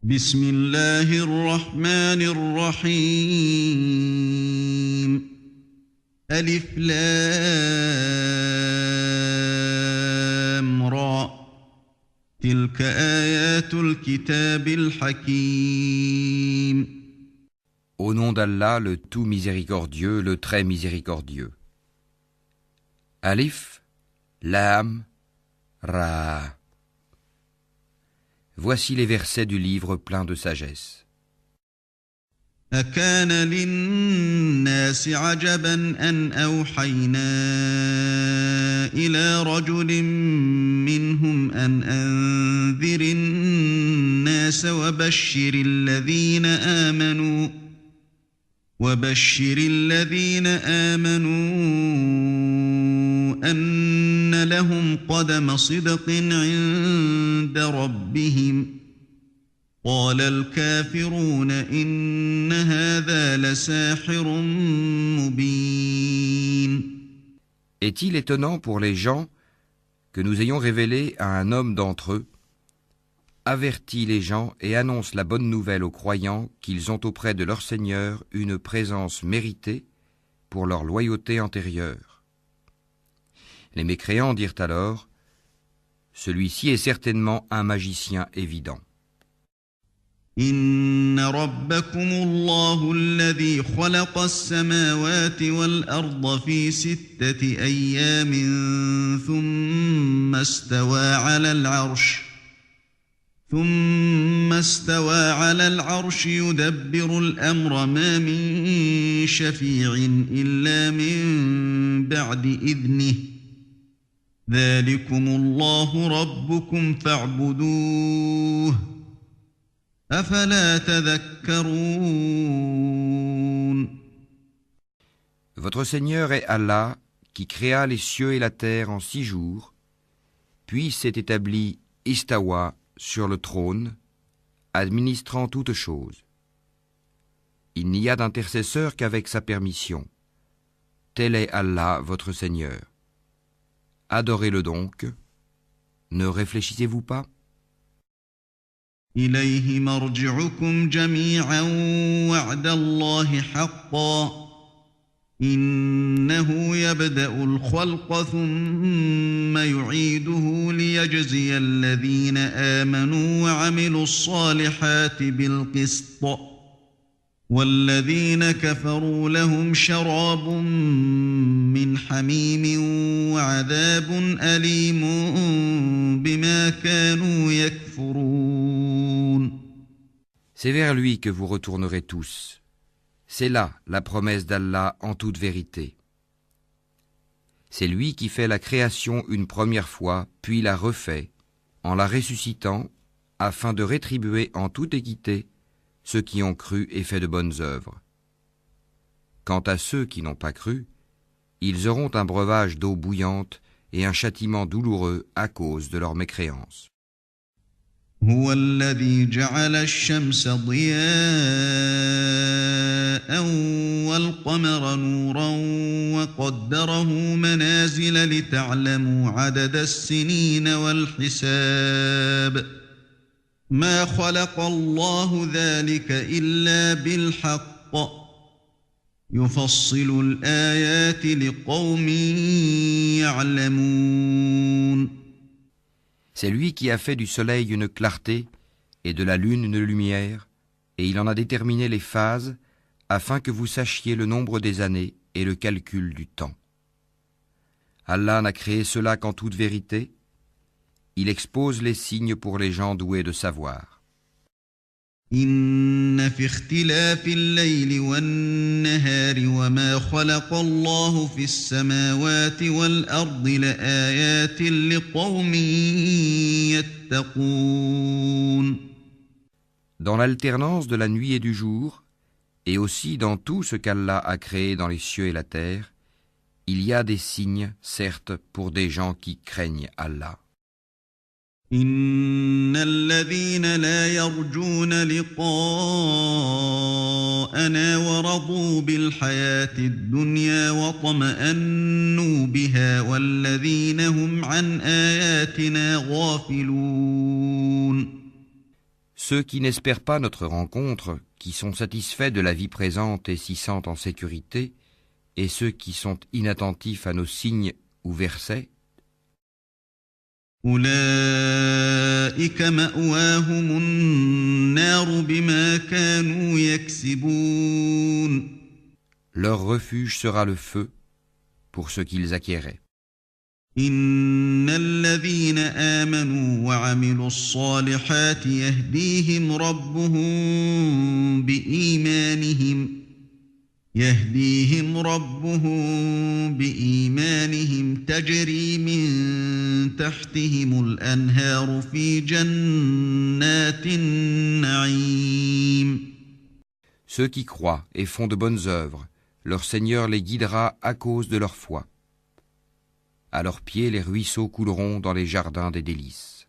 بسم الله الرحمن الرحيم ألف لام را تلك آيات الكتاب الحكيم. Au nom d'Allah, le tout miséricordieux, le très miséricordieux. Alif, Lam, Ra. Voici les versets du livre plein de sagesse. أكان للناس عجبا أن أوحينا إلى رجل منهم أن أنذر الناس وبشر الذين آمنوا أن لهم قدم صدق عند ربهم. قال الكافرون إن هذا لساحر مبين. Est-il étonnant pour les gens que nous ayons révélé à un homme d'entre eux, avertit les gens et annonce la bonne nouvelle aux croyants qu'ils ont auprès de leur Seigneur une présence méritée pour leur loyauté antérieure. Les mécréants dirent alors, celui-ci est certainement un magicien évident. إن ربكم الله الذي خلق السماوات والأرض في 6 أيام ثم استوى على العرش يدبر الأمر ما من شفيع إلا من بعد إذنه ذلكم الله ربكم فاعبدوه أفلا تذكرون. Votre Seigneur est Allah qui créa les cieux et la terre en 6 jours, puis s'est établi Istawa sur le trône, administrant toutes choses. Il n'y a d'intercesseur qu'avec sa permission. Tel est Allah, votre Seigneur. Adorez-le donc. Ne réfléchissez-vous pas? إليه مرجعكم جميعا وعد الله حقا إنه يبدأ الخلق ثم يعيده ليجزي الذين آمنوا وعملوا الصالحات بالقسط والذين كفروا لهم شراب من حميم وعذاب أليم بما كانوا يكفرون. C'est vers lui que vous retournerez tous. C'est là la promesse d'Allah en toute vérité. C'est lui qui fait la création une première fois, puis la refait, en la ressuscitant, afin de rétribuer en toute équité ceux qui ont cru et fait de bonnes œuvres. Quant à ceux qui n'ont pas cru, ils auront un breuvage d'eau bouillante et un châtiment douloureux à cause de leur mécréance. هو الذي جعل الشمس ضياء والقمر نورا وقدره منازل لتعلموا عدد السنين والحساب ما خلق الله ذلك إلا بالحق يفصل الآيات لقوم يعلمون. C'est lui qui a fait du soleil une clarté et de la lune une lumière, et il en a déterminé les phases afin que vous sachiez le nombre des années et le calcul du temps. Allah n'a créé cela qu'en toute vérité. Il expose les signes pour les gens doués de savoir. إن في اختلاف الليل والنهار وما خلق الله في السماوات والأرض لآيات لقوم يتقون. Dans l'alternance de la nuit et du jour, et aussi dans tout ce qu'Allah a créé dans les cieux et la terre, il y a des signes, certes, pour des gens qui craignent Allah. إن الذين لا يرجون لقاءنا ورضوا بالحياة الدنيا واطمأنوا بها والذين هم عن آياتنا غافلون. Ceux qui n'espèrent pas notre rencontre, qui sont satisfaits de la vie présente et s'y sentent en sécurité, et ceux qui sont inattentifs à nos signes ou versets, أولئك مأواهم النار بما كانوا يكسبون leur refuge sera le feu pour ce qu'ils acquéraient. إن الذين آمنوا وعملوا الصالحات يهديهم ربهم بإيمانهم تجري من تحتهم الأنهار في جنات النعيم. Ceux qui croient et font de bonnes œuvres, leur Seigneur les guidera à cause de leur foi. À leurs pieds, les ruisseaux couleront dans les jardins des délices.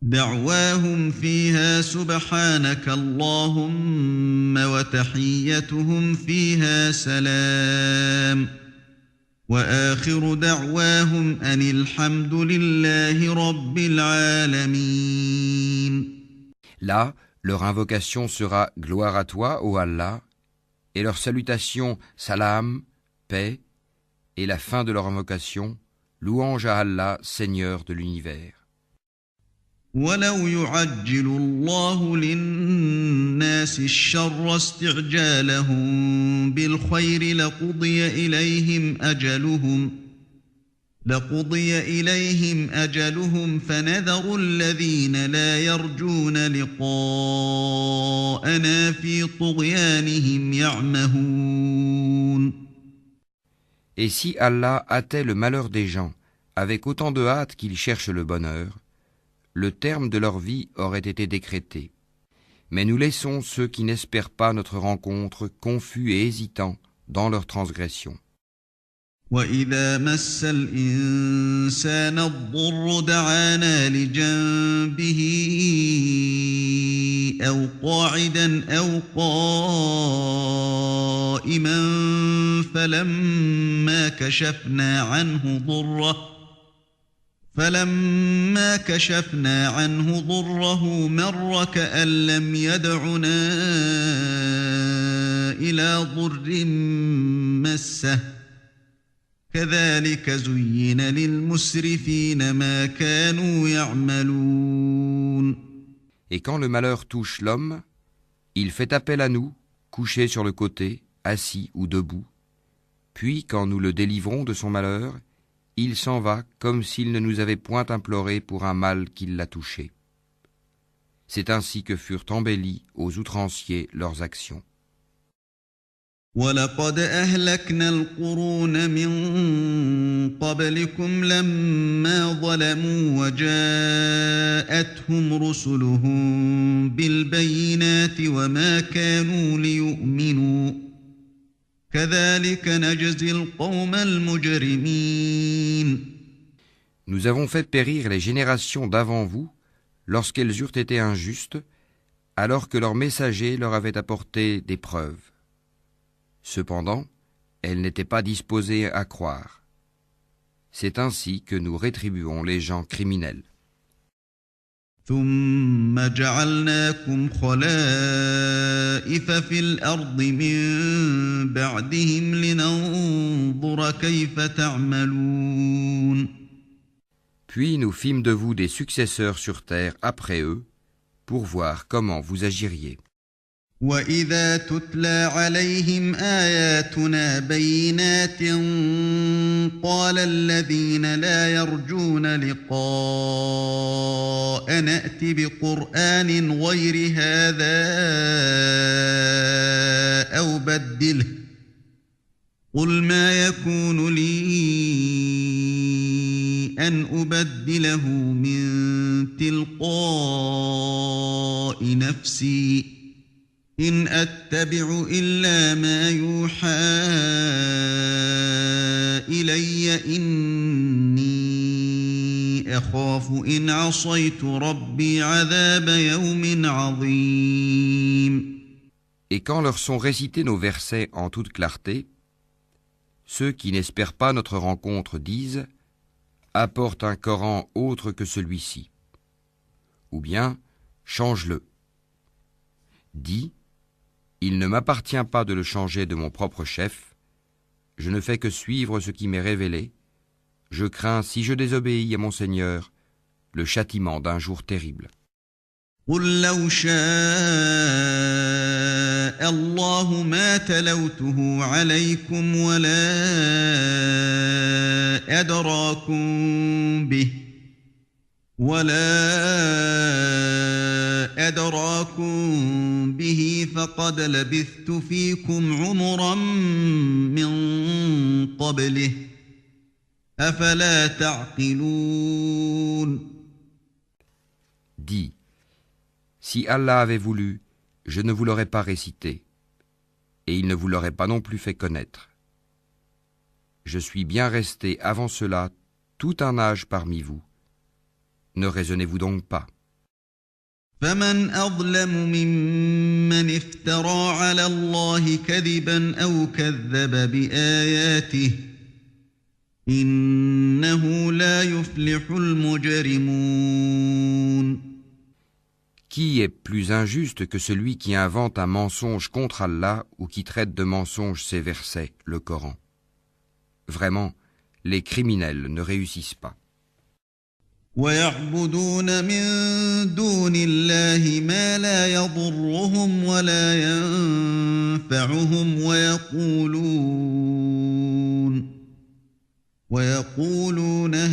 دعواهم فيها سبحانك اللهم وتحيتهم فيها سلام وآخر دعواهم أن الحمد لله رب العالمين. Là, leur invocation sera gloire à toi, ô Allah, et leur salutation salam, paix, et la fin de leur invocation louange à Allah, Seigneur de l'univers. ولو يعجل الله للناس الشر استعجالهم بالخير لقضي إليهم أجلهم فنذر الذين لا يرجون لقاءنا في طغيانهم يعمهون. Et si Allah hâtait le malheur des gens avec autant de hâte qu'ils cherchent le bonheur, le terme de leur vie aurait été décrété. Mais nous laissons ceux qui n'espèrent pas notre rencontre confus et hésitants dans leur transgression. وَإِذَا مَسَّ الْإِنسَانَ الضُّرُّ دَعَانَا لِجَنبِهِ أَوْ قَاعِدًا أَوْ قَائِمًا فلما كشفنا عنه ضره مر كأن لم يدعنا إلى ضر مسه كذلك زين للمسرفين ما كانوا يعملون. Et quand le malheur touche l'homme, il fait appel à nous, couché sur le côté, assis ou debout. Puis, quand nous le délivrons de son malheur, il s'en va comme s'il ne nous avait point imploré pour un mal qui l'a touché. C'est ainsi que furent embellies aux outranciers leurs actions. وَلَقَدْ أَهْلَكْنَا الْقُرُونَ مِنْ قَبْلِكُمْ لَمَّا ظَلَمُوا وَجَاءَتْهُمْ رُسُلُهُم بِالْبَيِّنَاتِ وَمَا كَانُوا لِيُؤْمِنُوا كَذَلِكَ نَجْزِي الْقَوْمَ الْمُجْرِمِينَ. Nous avons fait périr les générations d'avant vous lorsqu'elles eurent été injustes, alors que leurs messagers leur avaient apporté des preuves. Cependant, elles n'étaient pas disposées à croire. C'est ainsi que nous rétribuons les gens criminels. ثم جعلناكم خلائف في الأرض من بعدهم لننظر كيف تعملون. Puis nous fîmes de vous des successeurs sur terre après eux, pour voir comment vous agiriez. وَإِذَا تُتْلَى عَلَيْهِمْ آيَاتُنَا بَيِّنَاتٍ قَالَ الَّذِينَ لَا يَرْجُونَ لِقَاءَنَا ائْتِ بِقُرْآنٍ غَيْرِ هَذَا أَوْ بَدِّلْهُ قُلْ مَا يَكُونُ لِي أَنْ أُبَدِّلَهُ مِنْ تِلْقَاءِ نَفْسِي إن أتبع إلا ما يوحى إلي إني أخاف إن عصيت ربي عذاب يوم عظيم. Et quand leur sont récités nos versets en toute clarté, ceux qui n'espèrent pas notre rencontre disent « Apporte un Coran autre que celui-ci » ou bien change-le. Dis, il ne m'appartient pas de le changer de mon propre chef, je ne fais que suivre ce qui m'est révélé, je crains, si je désobéis à mon Seigneur, le châtiment d'un jour terrible. قل لو شاء الله ما تلوته عليكم ولا أدراكم به فقد لبثت فيكم عمرا من قبله أفلا تعقلون. Dis, si Allah avait voulu, je ne vous l'aurais pas récité, et il ne vous l'aurait pas non plus fait connaître. Je suis bien resté avant cela tout un âge parmi vous. Ne raisonnez-vous donc pas. فمن أظلم ممن افترى على الله كذبا أو كذب بآياته إنه لا يفلح المجرمون. Qui est plus injuste que celui qui invente un mensonge contre Allah ou qui traite de mensonge ses versets, le Coran? Vraiment, les criminels ne réussissent pas. ويعبدون من دون الله ما لا يضرهم ولا ينفعهم ويقولون هؤلاء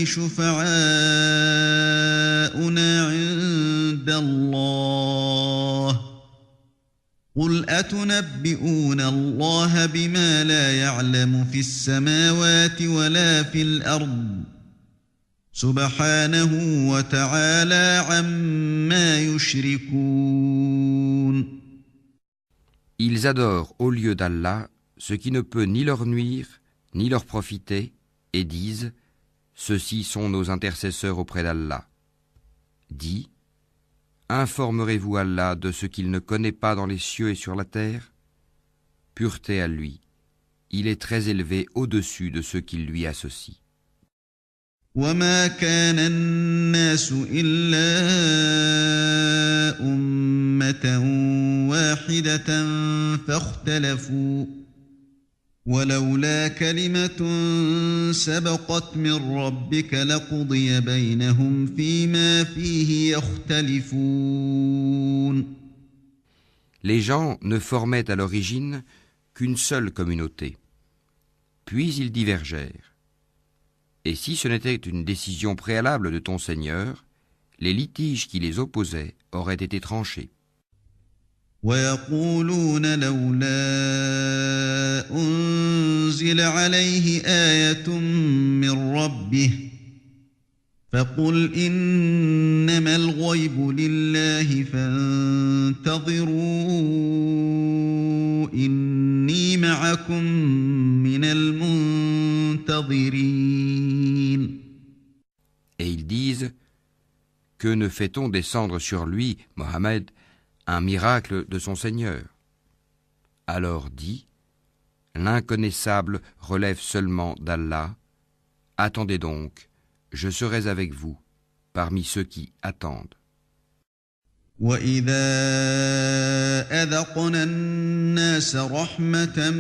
شفعاؤنا عند الله قل أتنبئون الله بما لا يعلم في السماوات ولا في الأرض سبحانه وتعالى عما يشركون. Ils adorent au lieu d'Allah ce qui ne peut ni leur nuire, ni leur profiter, et disent « Ceux-ci sont nos intercesseurs auprès d'Allah ». Dis, informerez-vous Allah de ce qu'il ne connaît pas dans les cieux et sur la terre? Pureté à lui, il est très élevé au-dessus de ceux qui lui associent. وما كان الناس إلا أمة واحدة فاختلفوا ولولا كلمة سبقت من ربك لقضي بينهم فيما فيه يختلفون. Les gens ne formaient à l'origine qu'une seule communauté. Puis ils divergèrent. Et si ce n'était une décision préalable de ton Seigneur, les litiges qui les opposaient auraient été tranchés. ويقولون لولا أنزل عليه آية من ربه فقل إنما الغيب لله فانتظروا إني معكم من المنتظرين. Et ils disent, que ne fait-on descendre sur lui, Mohammed, un miracle de son Seigneur? Alors dis, l'inconnaissable relève seulement d'Allah. Attendez donc, je serai avec vous, parmi ceux qui attendent. وَإِذَا أَذَقْنَا النَّاسَ رَحْمَةً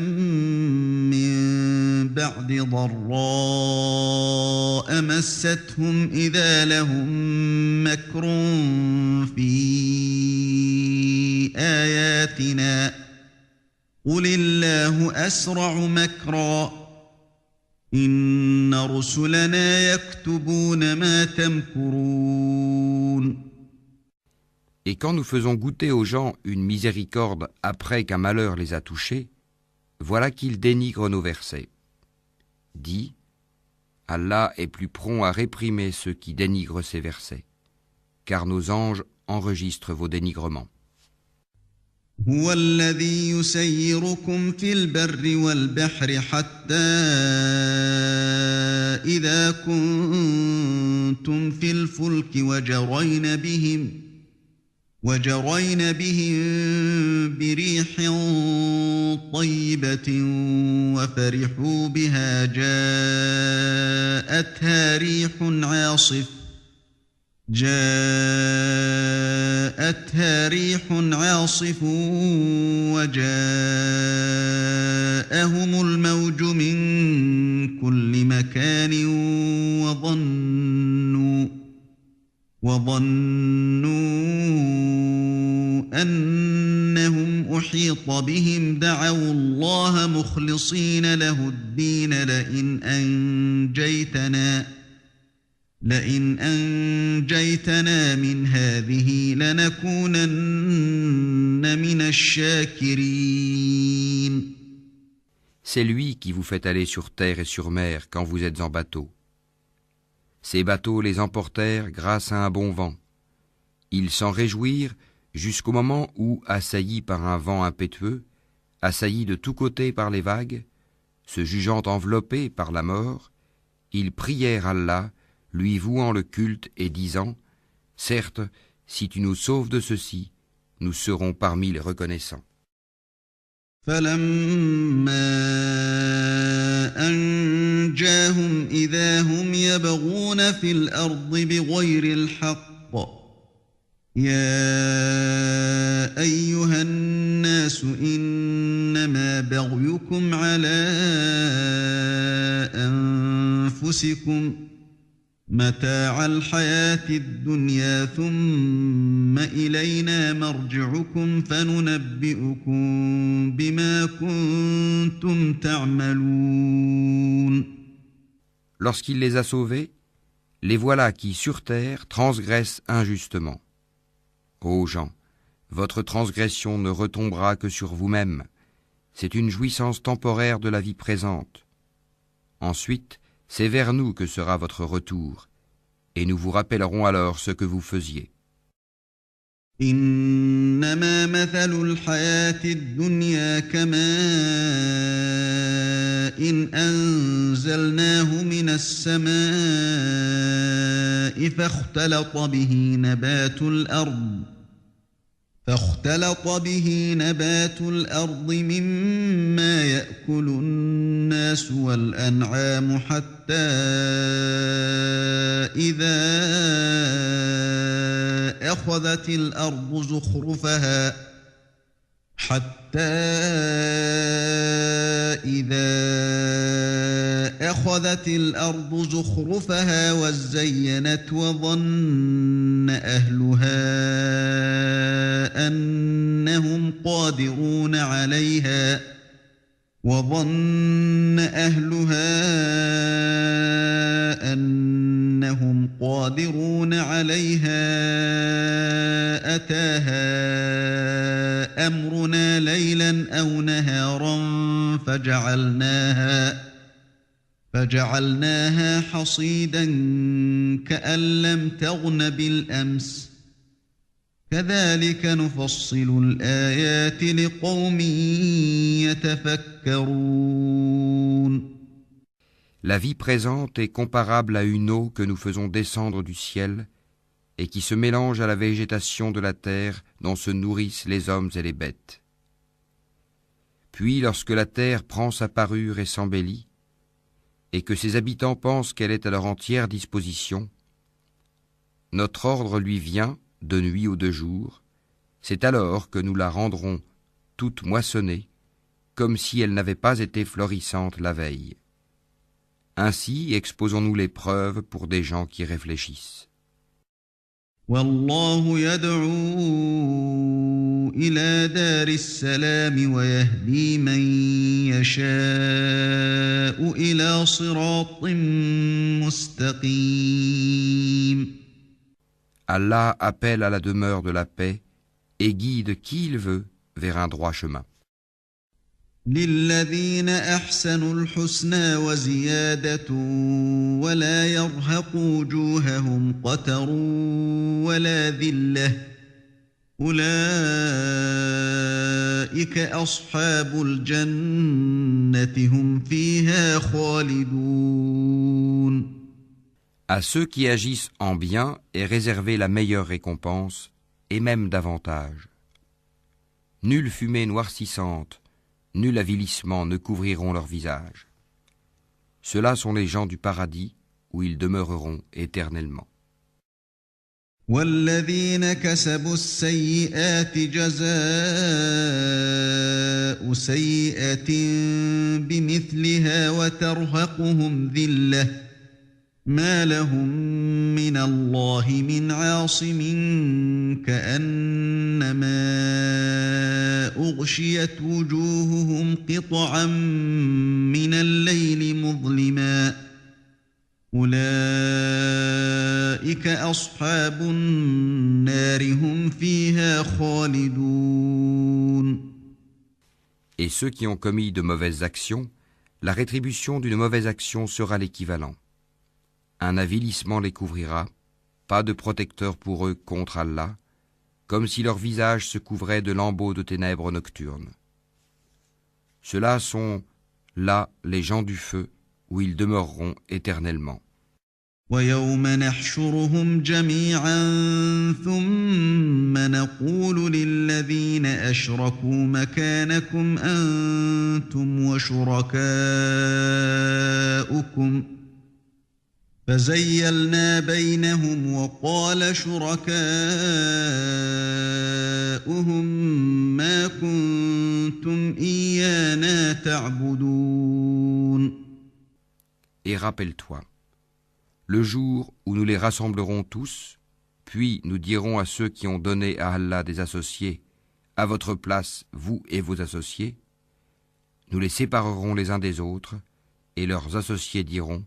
مِّن بَعْدِ ضَرَّاءَ مَسَّتْهُمْ إِذَا لَهُم مَّكْرٌ فِي آيَاتِنَا قُلِ اللَّهُ أَسْرَعُ مَكْرًا إِنَّ رُسُلَنَا يَكْتُبُونَ مَا تَمْكُرُونَ. Et quand nous faisons goûter aux gens une miséricorde après qu'un malheur les a touchés, voilà qu'ils dénigrent nos versets. Dis, Allah est plus prompt à réprimer ceux qui dénigrent ses versets, car nos anges enregistrent vos dénigrements. هو الذي يسيركم في البر والبحر حتى إذا كنتم في الفلك وجرين بهم بريح طيبة وفرحوا بها جاءتها ريح عاصف وجاءهم الموج من كل مكان وظنوا أنهم أحيط بهم دعوا الله مخلصين له الدين لئن أنجيتنا من هذه لنكونن من الشاكرين. C'est lui qui vous fait aller sur terre et sur mer quand vous êtes en bateau. Ces bateaux les emportèrent grâce à un bon vent. Ils s'en réjouirent jusqu'au moment où, assaillis par un vent impétueux, assaillis de tous côtés par les vagues, se jugeant enveloppés par la mort, ils prièrent Allah, lui vouant le culte et disant « Certes, si tu nous sauves de ceci, nous serons parmi les reconnaissants. » فَلَمَّا أَنْجَاهُمْ إِذَا هُمْ يَبْغُونَ فِي الْأَرْضِ بِغَيْرِ الْحَقِّ يَا أَيُّهَا النَّاسُ إِنَّمَا بَغْيُكُمْ عَلَى أَنفُسِكُمْ متاع الحياة الدنيا ثم إلينا مرجعكم فننبئكم بما كنتم تعملون. Lorsqu'il les a sauvés, les voilà qui sur terre transgressent injustement. Ô gens, votre transgression ne retombera que sur vous-même. C'est une jouissance temporaire de la vie présente. Ensuite, c'est vers nous que sera votre retour, et nous vous rappellerons alors ce que vous faisiez. إنما مثل الحياة الدنيا كماء إن أنزلناه من السماء فاختلط به نبات الأرض مما يأكل الناس والأنعام حتى إذا أخذت الأرض زخرفها وزينت وظن أهلها أنهم قادرون عليها أتاها أمرنا ليلا أو نهارا فجعلناها حصيدا كأن لم تغن بالأمس كذلك نفصل الآيات لقوم يتفكرون. La vie présente est comparable à une eau que nous faisons descendre du ciel et qui se mélange à la végétation de la terre dont se nourrissent les hommes et les bêtes. Puis, lorsque la terre prend sa parure et s'embellit, et que ses habitants pensent qu'elle est à leur entière disposition, notre ordre lui vient, de nuit ou de jour, c'est alors que nous la rendrons toute moissonnée, comme si elle n'avait pas été florissante la veille. Ainsi exposons-nous les preuves pour des gens qui réfléchissent. والله يدعو إلى دار السلام ويهدي من يشاء إلى صراط مستقيم. Allah appelle à la demeure de la paix et guide qui il veut vers un droit chemin. للذين أحسنوا الحسنى وزيادة ولا يرهق وجوههم قتر ولا ذلة أولئك أصحاب الجنة هم فيها خالدون. À ceux qui agissent en bien est réservée la meilleure récompense, et même davantage. Nulle fumée noircissante, nul avilissement ne couvriront leur visage. Ceux-là sont les gens du paradis où ils demeureront éternellement. والذين كسبوا السيئات جزاء سيئة بمثلها وترهقهم ذلة ما لهم من الله من عاصم كأنما أغشيت وجوههم قطعا من الليل مظلما أولئك أصحاب النار هم فيها خالدون. Et ceux qui ont commis de mauvaises actions, la rétribution d'une mauvaise action sera l'équivalent. Un avilissement les couvrira, pas de protecteur pour eux contre Allah, comme si leur visage se couvrait de lambeaux de ténèbres nocturnes. Ceux-là sont, là, les gens du feu, où ils demeureront éternellement. ويوم نحشرهم جميعا ثم نقول للذين أشركوا مكانكم أنتم وشركاؤكم فزيلنا بينهم وقال شركاؤهم ما كنتم إيانا تعبدون. Et rappelle-toi, le jour où nous les rassemblerons tous, puis nous dirons à ceux qui ont donné à Allah des associés, à votre place, vous et vos associés, nous les séparerons les uns des autres, et leurs associés diront,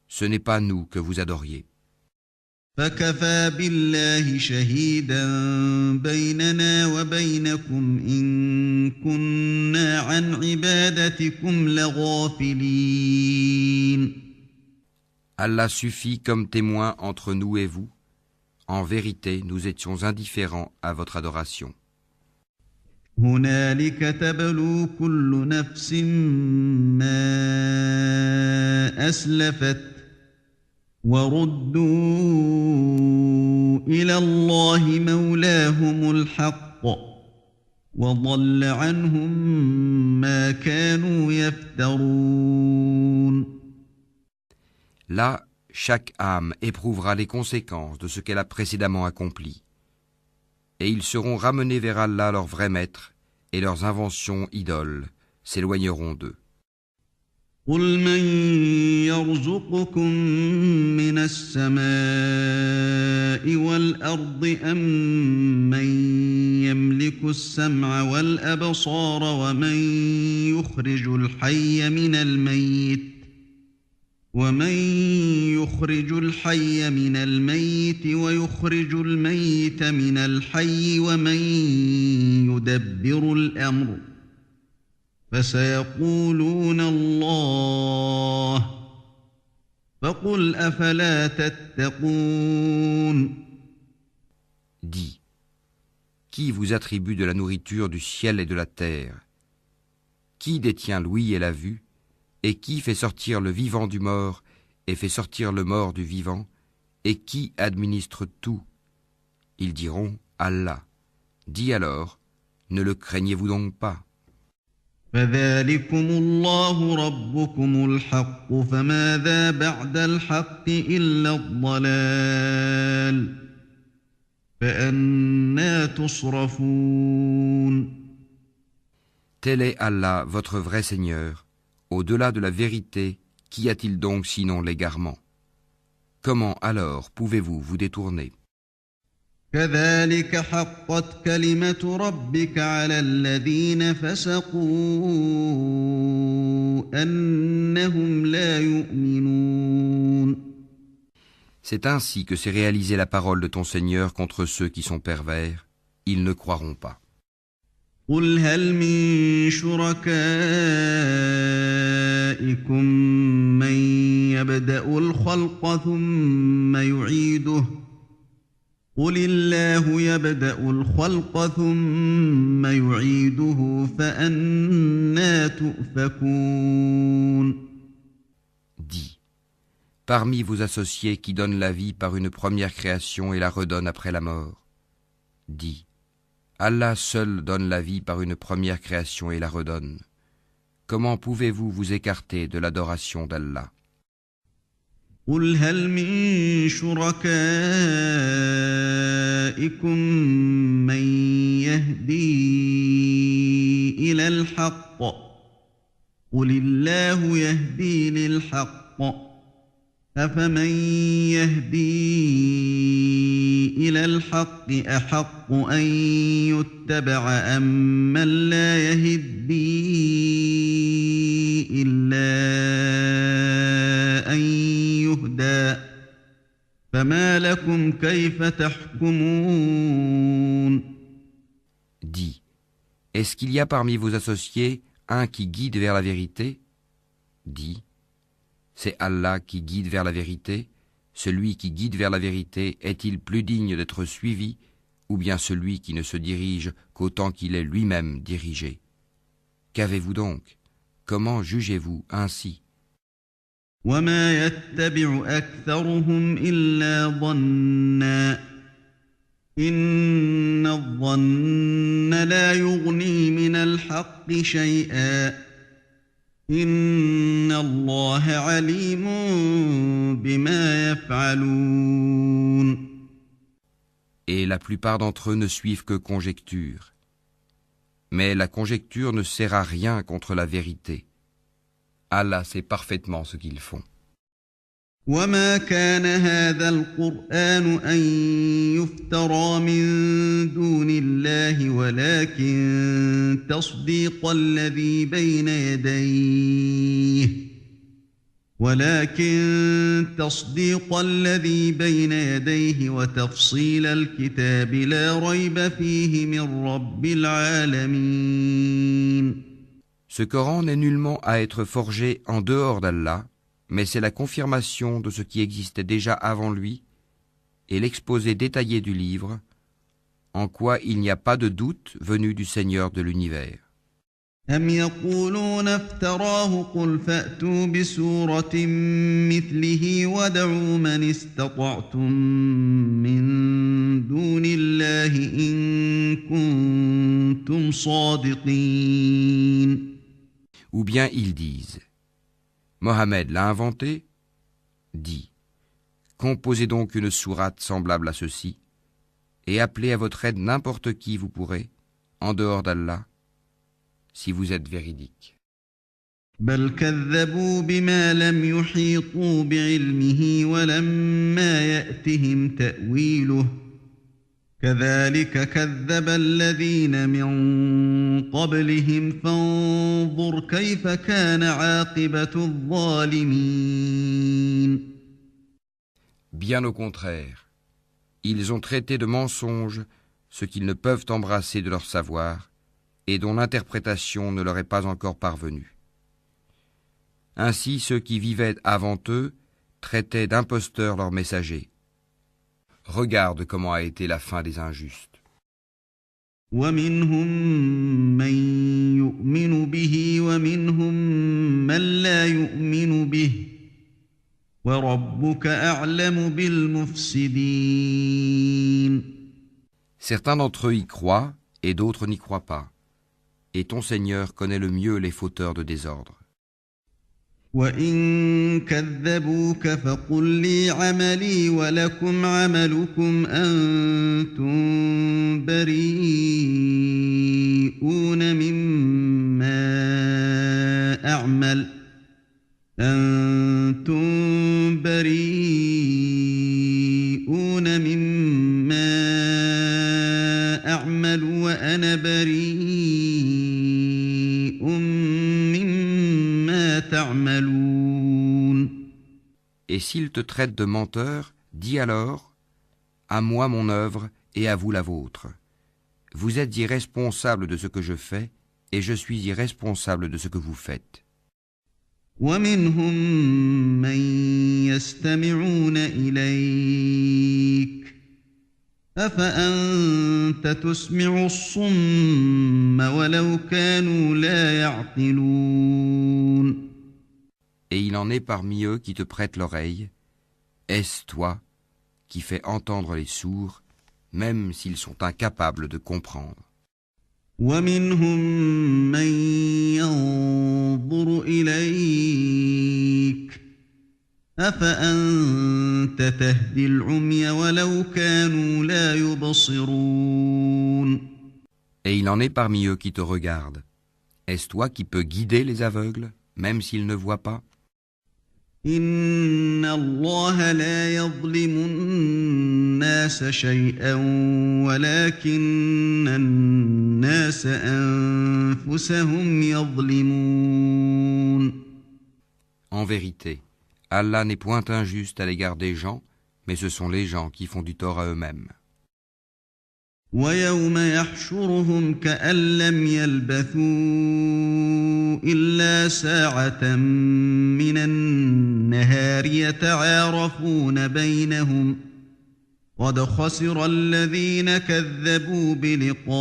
ce n'est pas nous que vous adoriez. فكفى بالله شهيدا بيننا وبينكم إن كنا عن عبادتكم لغافلين. Allah suffit comme témoin entre nous et vous. En vérité, nous étions indifférents à votre adoration. هنالك تبلو كل نفس ما أسلفت وردوا إلى الله مولاهم الحق وضل عنهم ما كانوا يفترون. Là, chaque âme éprouvera les conséquences de ce qu'elle a précédemment accompli. Et ils seront ramenés vers Allah, leur vrai maître, et leurs inventions idoles s'éloigneront d'eux. قل من يرزقكم من السماء والأرض أم من يملك السمع والأبصار ومن يخرج الحي من الميت ويخرج الميت من الحي ومن يدبر الأمر فسيقولون الله فقل أفلا تتقون. Dis, qui vous attribue de la nourriture du ciel et de la terre? Qui détient l'ouïe et la vue? Et qui fait sortir le vivant du mort et fait sortir le mort du vivant? Et qui administre tout? Ils diront Allah. Dis alors, ne le craignez-vous donc pas? فذلكم الله ربكم الحق فماذا بعد الحق إلا الضلال فأنى تصرفون. Tel est Allah, votre vrai Seigneur. Au-delà de la vérité, qu'y a-t-il donc sinon l'égarement? Comment alors pouvez-vous vous détourner? كذلك حقت كلمة ربك على الذين فسقوا أنهم لا يؤمنون. C'est ainsi que s'est réalisée la parole de ton Seigneur contre ceux qui sont pervers. Ils ne croiront pas. قل هل من شركائكم من يبدأ الخلق ثم يعيده قل الله يبدأ الخلق ثم يعيده فأنى تؤفكون. Dis, parmi vos associés qui donnent la vie par une première création et la redonnent après la mort, Dis, Allah seul donne la vie par une première création et la redonne. Comment pouvez-vous vous écarter de l'adoration d'Allah? قل هل من شركائكم من يهدي إلى الحق قل الله يهدي للحق أفمن يهدي إلى الحق أحق أن يتبع أم من لا يهدي إلا أن يهدى فما لكم كيف تحكمون Dis, est-ce qu'il y a parmi vos associés un qui guide vers la vérité? Dis, c'est Allah qui guide vers la vérité. Celui qui guide vers la vérité est-il plus digne d'être suivi, ou bien celui qui ne se dirige qu'autant qu'il est lui-même dirigé? Qu'avez-vous donc? Comment jugez-vous ainsi? وما يتبع أكثرهم إلا ظنا إن الظن لا يغني من الحق شيئا إن الله عليم بما يفعلون Et la plupart d'entre eux ne suivent que conjecture. Mais la conjecture ne sert à rien contre la vérité. Allah sait parfaitement ce qu'ils font. وما كان هذا القرآن أن يفترى من دون الله ولكن تصديق الذي بين يديه وتفصيل الكتاب لا ريب فيه من رب العالمين. Ce Coran n'est nullement à être forgé en dehors d'Allah, mais c'est la confirmation de ce qui existait déjà avant lui et l'exposé détaillé du livre, en quoi il n'y a pas de doute venu du Seigneur de l'univers. أم يقولون افتراه قل فأتوا بسورة مثله وادعوا من استطعتم من دون الله إن كنتم صادقين. Ou bien ils disent, Mohammed l'a inventé? Dis, composez donc une sourate semblable à ceci, et appelez à votre aide n'importe qui vous pourrez, en dehors d'Allah, si vous êtes véridique. بل كذبوا بما لم يحيطوا بعلمه ولما يأتهم تأويله كذلك كذب الذين من قبلهم فانظر كيف كان عاقبة الظالمين. Bien au contraire, ils ont traité de mensonge ce qu'ils ne peuvent embrasser de leur savoir et dont l'interprétation ne leur est pas encore parvenue. Ainsi ceux qui vivaient avant eux traitaient d'imposteurs leurs messagers. Regarde comment a été la fin des injustes. ومنهم من يؤمن به ومنهم من لا يؤمن به وربك أعلم بالمفسدين. Certains d'entre eux y croient et d'autres n'y croient pas. Et ton Seigneur connaît le mieux les fauteurs de désordre. وإن كذبوك فقل لي عملي ولكم عملكم أنتم بريئون مما أعمل وأنا بريء مما تعملون. Et s'ils te traitent de menteur, dis alors, à moi mon œuvre et à vous la vôtre. Vous êtes irresponsables de ce que je fais et je suis irresponsable de ce que vous faites. ومنهم من يستمعون إليك أفأنت تسمع الصم ولو كانوا لا يعقلون. Et il en est parmi eux qui te prêtent l'oreille. Est-ce toi qui fais entendre les sourds, même s'ils sont incapables de comprendre. ومنهم من ينظر إليك أفأنت تهدي العمي ولو كانوا لا يبصرون. Et il en est parmi eux qui te regardent. Est-ce toi qui peux guider les aveugles, même s'ils ne voient pas? إن الله لا يظلم الناس شيئا ولكن الناس أنفسهم يظلمون. En vérité, Allah n'est point injuste à l'égard des gens, mais ce sont les gens qui font du tort à eux-mêmes. ويوم يحشرهم كأن لم يلبثوا إلا ساعة من النهار يتعارفون بينهم قد خسر الذين كذبوا بلقاء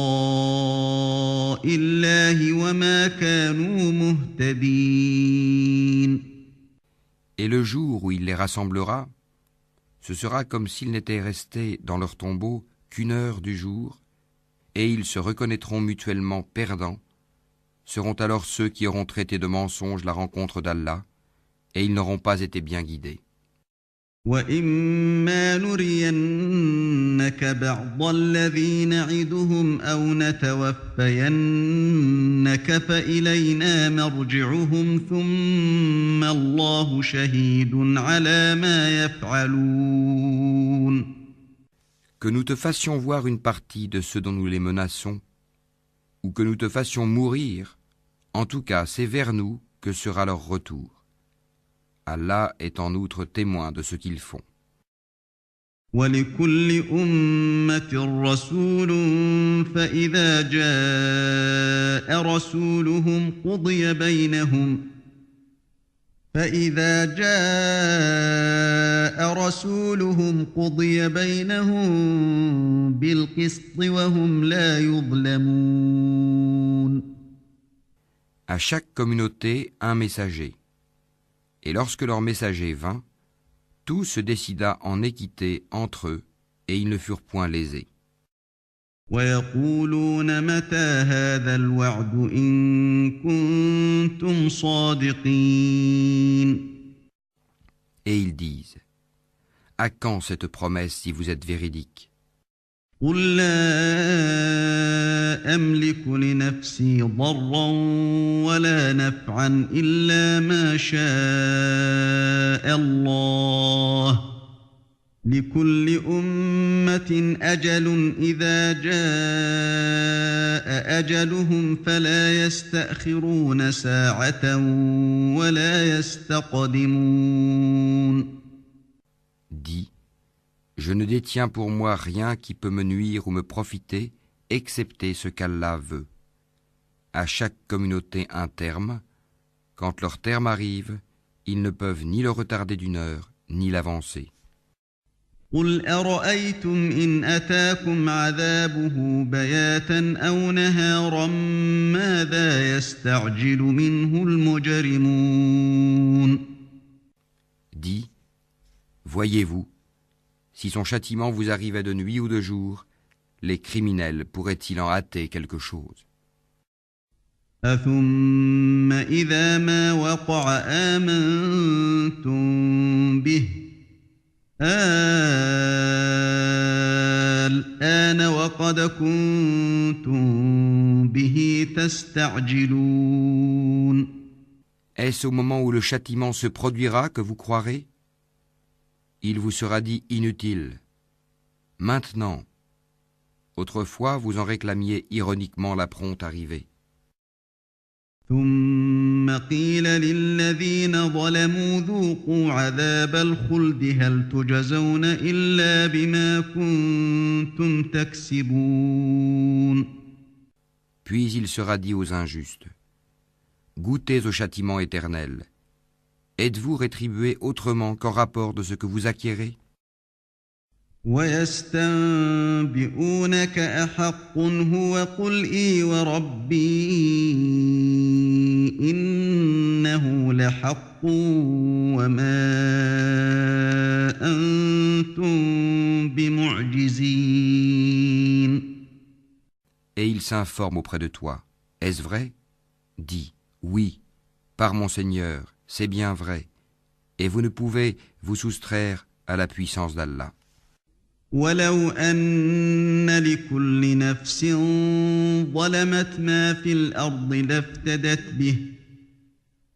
الله وما كانوا مهتدين. Et le jour où il les rassemblera, ce sera comme s'ils n'étaient restés dans leur tombeau qu'une heure du jour, et ils se reconnaîtront mutuellement perdants, seront alors ceux qui auront traité de mensonge la rencontre d'Allah, et ils n'auront pas été bien guidés. وَإِمَّا نُرِيَنَّكَ بَعْضَ الَّذِي نَعِدُهُمْ أَوْ نَتَوَفَّيَنَّكَ فَإِلَيْنَا مَرْجِعُهُمْ ثُمَّ اللَّهُ شَهِيدٌ عَلَى مَا يَفْعَلُونَ. Que nous te fassions voir une partie de ceux dont nous les menaçons, ou que nous te fassions mourir, en tout cas c'est vers nous que sera leur retour. Allah est en outre témoin de ce qu'ils font. وَلِكُلِّ أُمَّةٍ رَّسُولٌ فَإِذَا جَاءَ رَسُولُهُمْ قُضِيَ بَيْنَهُم بِالْقِسْطِ وَهُمْ لَا يُظْلَمُونَ. À chaque communauté, un messager. Et lorsque leur messager vint, tout se décida en équité entre eux, et ils ne furent point lésés. وَيَقُولُونَ مَتَى هَذَا الْوَعْدُ إِن كُنتُمْ صَادِقِينَ. Et ils disent, à quand cette promesse si vous êtes véridiques? قُل لَّا أَمْلِكُ لِنَفْسِي ضَرًّا وَلَا نَفْعًا إِلَّا مَا شَاءَ اللَّهُ لِكُلِّ أُمَّةٍ أَجَلٌ إِذَا جَاءَ أَجَلُهُمْ فَلَا يَسْتَأْخِرُونَ سَاعَةً وَلَا يَسْتَقْدِمُونَ. Dis, je ne détiens pour moi rien qui peut me nuire ou me profiter, excepté ce qu'Allah veut. À chaque communauté un terme. Quand leur terme arrive, ils ne peuvent ni le retarder d'une heure, ni l'avancer. قُلْ أَرَأَيْتُمْ إِنْ أَتَاكُمْ عَذَابُهُ بَيَاتًا أَوْ نَهَارًا مَاذَا يَسْتَعْجِلُ مِنْهُ الْمُجْرِمُونَ. Dis, voyez-vous, si son châtiment vous arrivait de nuit ou de jour, les criminels pourraient-ils en hâter quelque chose? أَثُمَّ إِذَا مَا وَقَعَ آمَنْتُمْ بِهِ الْآنَ وَقَدْ كُنْتُمْ بِهِ تَسْتَعْجِلُونَ. Est-ce au moment où le châtiment se produira que vous croirez? Il vous sera dit inutile. Maintenant. Autrefois, vous en réclamiez ironiquement la prompte arrivée. ثُمَّ قِيلَ لِلَّذِينَ ظَلَمُوا ذُوقُوا عَذَابَ الْخُلْدِ هَلْ تُجْزَوْنَ إِلَّا بِمَا كُنتُمْ تَكْسِبُونَ. Puis il sera dit aux injustes, goûtez au châtiment éternel. Êtes-vous rétribués autrement qu'en rapport de ce que vous acquérez? وَيَسْتَنبِئُونَكَ أَحَقٌّ هُوَ قُلْ إِي وَرَبِّي إِنَّهُ لَحَقٌّ وَمَا أَنْتُمْ بِمُعْجِزِينَ. et il s'informe auprès de toi. Est-ce vrai? Dis, oui, par mon Seigneur, c'est bien vrai, et vous ne pouvez vous soustraire à la puissance d'Allah. ولو أن لكل نفس ظلمت ما في الأرض لافتدت به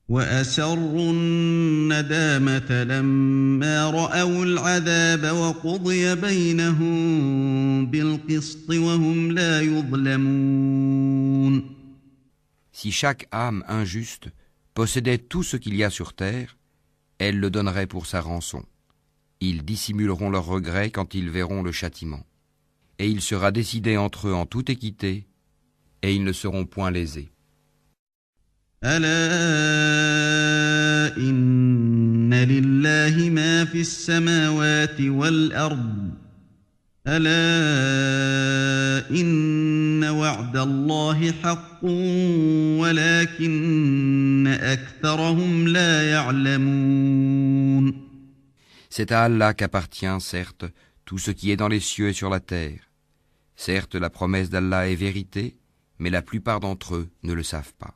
وأسروا الندامة لما رأوا العذاب وقضي بينهم بالقسط وهم لا يظلمون. Si chaque âme injuste possédait tout ce qu'il y a sur terre, elle le donnerait pour sa rançon. Ils dissimuleront leurs regrets quand ils verront le châtiment. Et il sera décidé entre eux en toute équité, et ils ne seront point lésés. ألا إن لله ما في السماوات والأرض ألا إن وعد الله حق ولكن أكثرهم لا يعلمون. C'est à Allah qu'appartient, certes, tout ce qui est dans les cieux et sur la terre. Certes, la promesse d'Allah est vérité, mais la plupart d'entre eux ne le savent pas.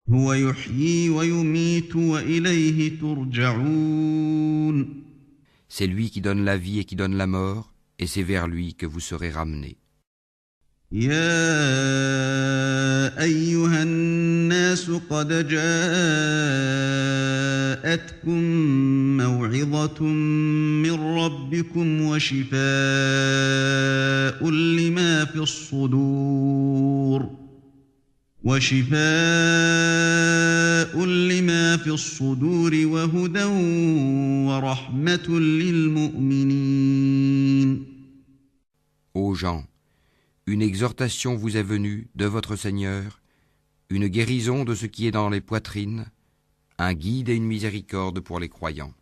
هو يحيي ويميت وإليه ترجعون. C'est lui qui donne la vie et qui donne la mort, et c'est vers lui que vous serez ramenés. يا أيها الناس قد جاءتكم موعظة من ربكم وشفاء لما في الصدور وهدى ورحمة للمؤمنين. Ô gens, une exhortation vous est venue de votre Seigneur, une guérison de ce qui est dans les poitrines, un guide et une miséricorde pour les croyants.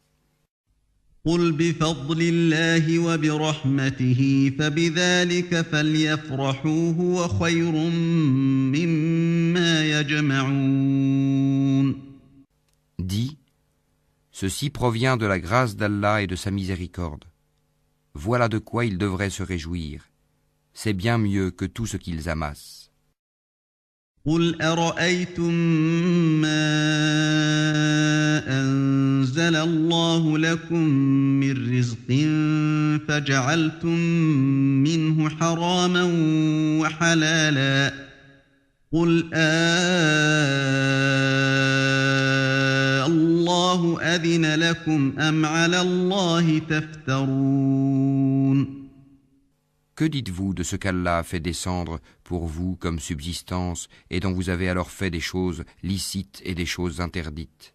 قل بفضل الله وبرحمته فبذلك فليفرحوا هو خير مما يجمعون. Dis, ceci provient de la grâce d'Allah et de sa miséricorde. Voilà de quoi ils devraient se réjouir. C'est bien mieux que tout ce qu'ils amassent. قل أرأيتم ما أنزل الله لكم من رزق فجعلتم منه حراما وحلالا قل الله أذن لكم أم على الله تفترون. Que dites-vous de ce qu'Allah a fait descendre pour vous comme subsistance et dont vous avez alors fait des choses licites et des choses interdites?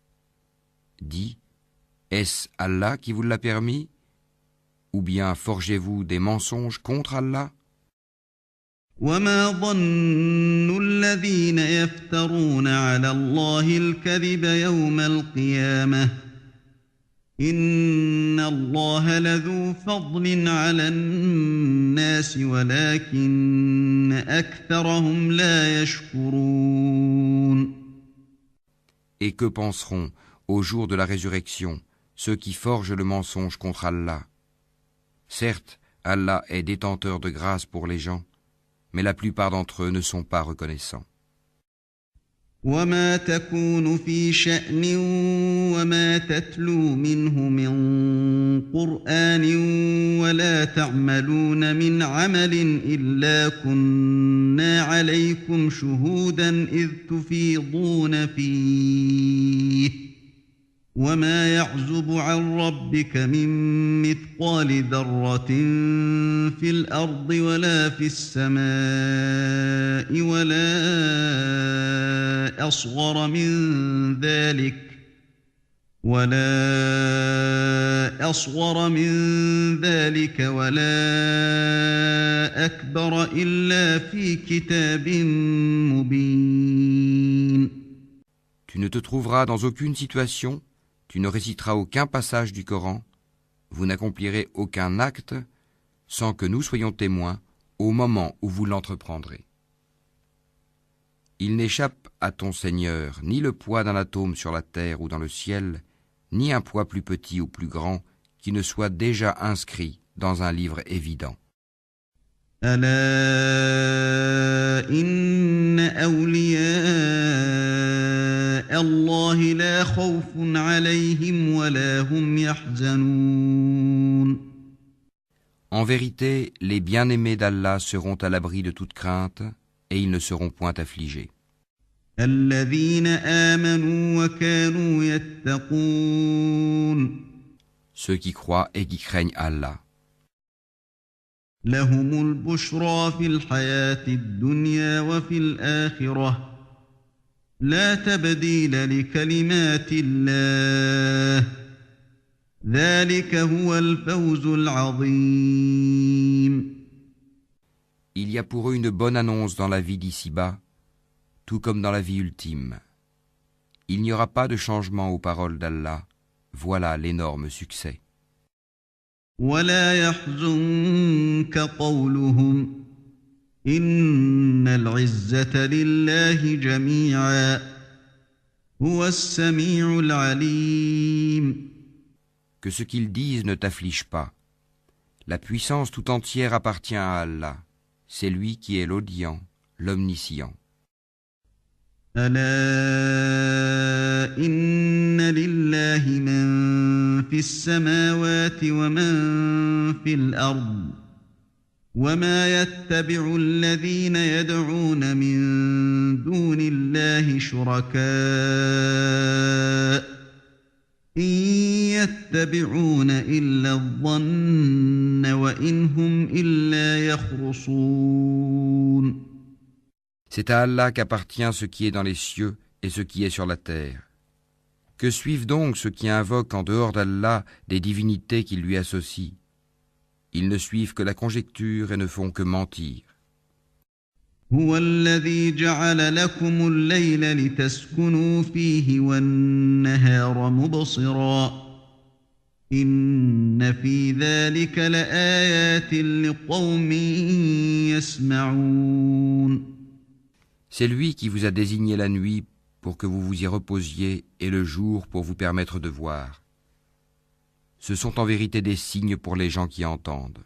Dis, est-ce Allah qui vous l'a permis? Ou bien forgez-vous des mensonges contre Allah? وما ظن الذين يفترون على الله الكذب يوم القيامة إن الله لذو فضل على الناس ولكن أكثرهم لا يشكرون. Et que penseront, au jour de la résurrection, ceux qui forgent le mensonge contre Allah? Certes, Allah est détenteur de grâce pour les gens, mais la plupart d'entre eux ne sont pas reconnaissants. وما تكون في شأن وما تتلو منه من قرآن ولا تعملون من عمل إلا كنا عليكم شهودا إذ تفيضون فيه وما يعزب عن ربك من مثقال ذرة في الأرض ولا في السماء ولا أصغر من ذلك ولا أكبر إلا في كتاب مبين. Tu ne te trouveras dans aucune situation, tu ne réciteras aucun passage du Coran, vous n'accomplirez aucun acte sans que nous soyons témoins au moment où vous l'entreprendrez. Il n'échappe à ton Seigneur ni le poids d'un atome sur la terre ou dans le ciel, ni un poids plus petit ou plus grand qui ne soit déjà inscrit dans un livre évident. ألا إن أولياء الله لا خوف عليهم ولا هم يحزنون. En vérité, les bien-aimés d'Allah seront à l'abri de toute crainte et ils ne seront point affligés. الذين آمنوا وكانوا يتقون. Ceux qui croient et qui craignent Allah. لهم البشرى في الحياة الدنيا وفي الآخرة لا تبديل لكلمات الله ذلك هو الفوز العظيم. Il y a pour eux une bonne annonce dans la vie d'ici-bas, tout comme dans la vie ultime. Il n'y aura pas de changement aux paroles d'Allah. Voilà l'énorme succès. ولا يحزنك قولهم إن العزة لله جميعا هو السميع العليم. Que ce qu'ils disent ne t'afflige pas. La puissance tout entière appartient à Allah. C'est lui qui est l'audient, l'omniscient. ألا إن لله من في السماوات ومن في الأرض وما يتبع الذين يدعون من دون الله شركاء إن يتبعون إلا الظن وإن هم إلا يخرصون. C'est à Allah qu'appartient ce qui est dans les cieux et ce qui est sur la terre. Que suivent donc ceux qui invoquent en dehors d'Allah des divinités qu'ils lui associent? Ils ne suivent que la conjecture et ne font que mentir. هو الذي جعل لكم الليل لتسكنوا فيه والنهار مبصرا إن في ذلك لآيات لقوم يسمعون. C'est lui qui vous a désigné la nuit pour que vous vous y reposiez et le jour pour vous permettre de voir. Ce sont en vérité des signes pour les gens qui entendent.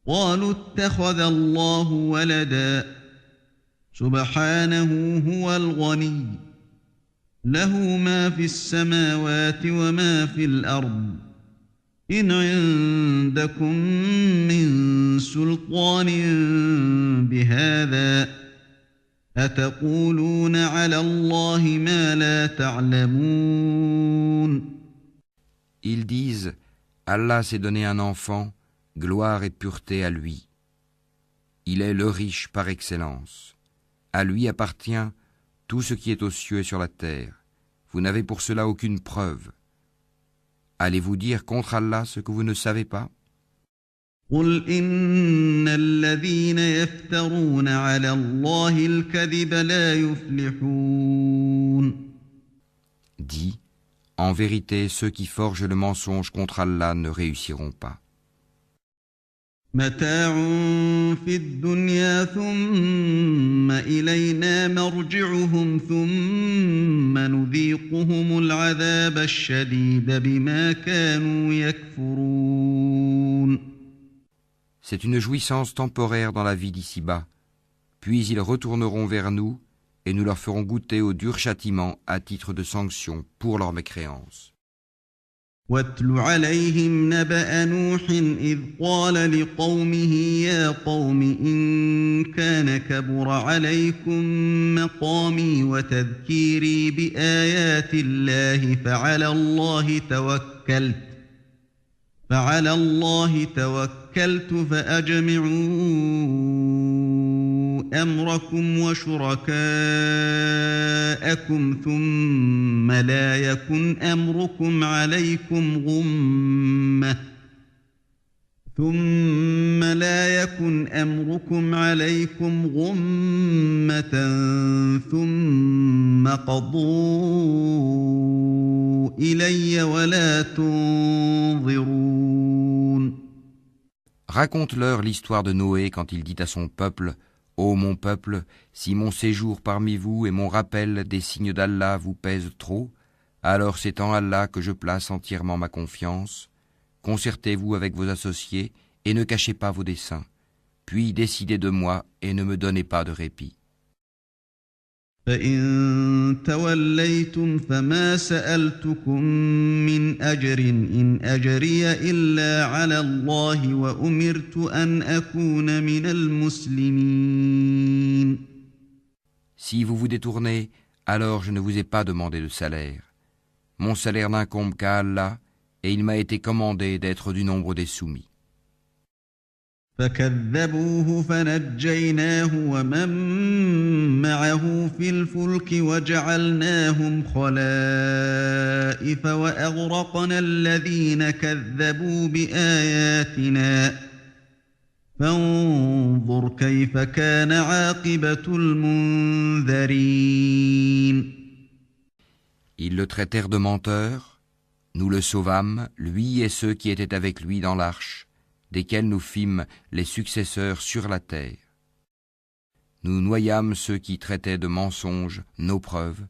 قالوا اتخذ الله ولدا سبحانه هو الغني له ما في السماوات وما في الأرض إن عندكم من سلطان بهذا أتقولون على الله ما لا تعلمون. Ils disent, Allah s'est donné un enfant, gloire et pureté à lui. Il est le riche par excellence. À lui appartient tout ce qui est aux cieux et sur la terre. Vous n'avez pour cela aucune preuve. Allez-vous dire contre Allah ce que vous ne savez pas? قل إن الذين يفترون على الله الكذب لا يفلحون. Dis, en vérité, ceux qui forgent le mensonge contre Allah ne réussiront pas. متاع في الدنيا ثم إلينا مرجعهم ثم نذيقهم العذاب الشديد بما كانوا يكفرون. C'est une jouissance temporaire dans la vie d'ici-bas, puis ils retourneront vers nous et nous leur ferons goûter au dur châtiment à titre de sanction pour leur mécréance. واتل عليهم نبأ نوح إذ قال لقومه يا قوم إن كان كبر عليكم مقامي وتذكيري بآيات الله فعلى الله توكلت فأجمعوا أمركم وشركاءكم ثم لا يكن أمركم عليكم غمة ثم قضوا إلي ولا تنظرون. Raconte-leur l'histoire de Noé quand il dit à son peuple, « Ô mon peuple, si mon séjour parmi vous et mon rappel des signes d'Allah vous pèsent trop, alors c'est en Allah que je place entièrement ma confiance. Concertez-vous avec vos associés et ne cachez pas vos desseins. puis décidez de moi et ne me donnez pas de répit. فإن توليتم فما سألتكم من أجر إن أجري إلا على الله وأمرت أن أكون من المسلمين. Si vous vous détournez, alors je ne vous ai pas demandé de salaire. Mon salaire n'incombe qu'à Allah, et il m'a été commandé d'être du nombre des soumis. فكذبوه فنجيناه ومن معه في الفلك وجعلناهم خلائف وأغرقنا الذين كذبوا بآياتنا فانظر كيف كان عاقبة المنذرين. Ils le traitèrent de menteur, nous le sauvâmes, lui et ceux qui étaient avec lui dans l'arche, desquels nous fîmes les successeurs sur la terre. Nous noyâmes ceux qui traitaient de mensonges nos preuves.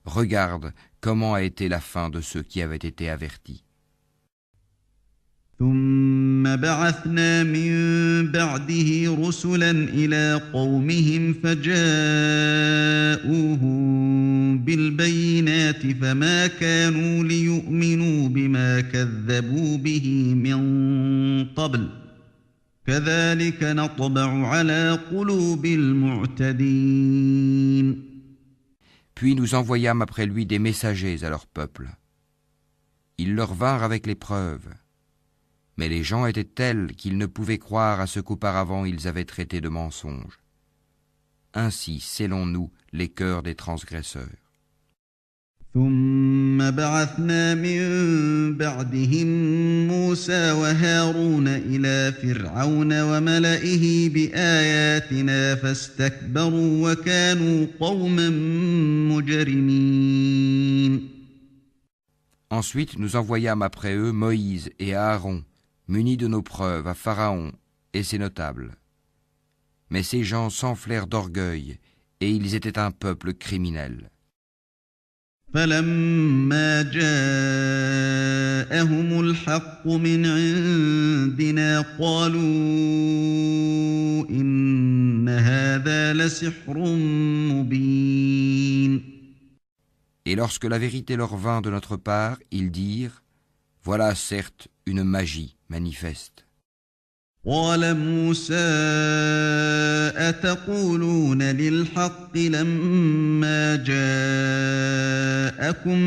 Regarde comment a été la fin de ceux qui avaient été avertis. ثم بعثنا من بعده رسلا إلى قومهم فجاءوهم بالبينات فما كانوا ليؤمنوا بما كذبوا به من قبل كذلك نطبع على قلوب المعتدين. Puis nous envoyâmes après lui des messagers à leur peuple. Ils leur vinrent avec les preuves. Mais les gens étaient tels qu'ils ne pouvaient croire à ce qu'auparavant ils avaient traité de mensonge. Ainsi scellons-nous les cœurs des transgresseurs. ثم بعثنا من بعدهم موسى وهارون إلى فرعون وملئه بآياتنا فاستكبروا وكانوا قوما مجرمين. Ensuite nous envoyâmes après eux Moïse et Aaron, munis de nos preuves, à Pharaon et ses notables. Mais ces gens s'enflèrent d'orgueil, et ils étaient un peuple criminel. فلما جاءهم الحق من عندنا قالوا إن هذا لسحر مبين. Et lorsque la vérité leur vint de notre part, ils dirent : voilà certes une magie manifeste. قال موسى أتقولون للحق لما جاءكم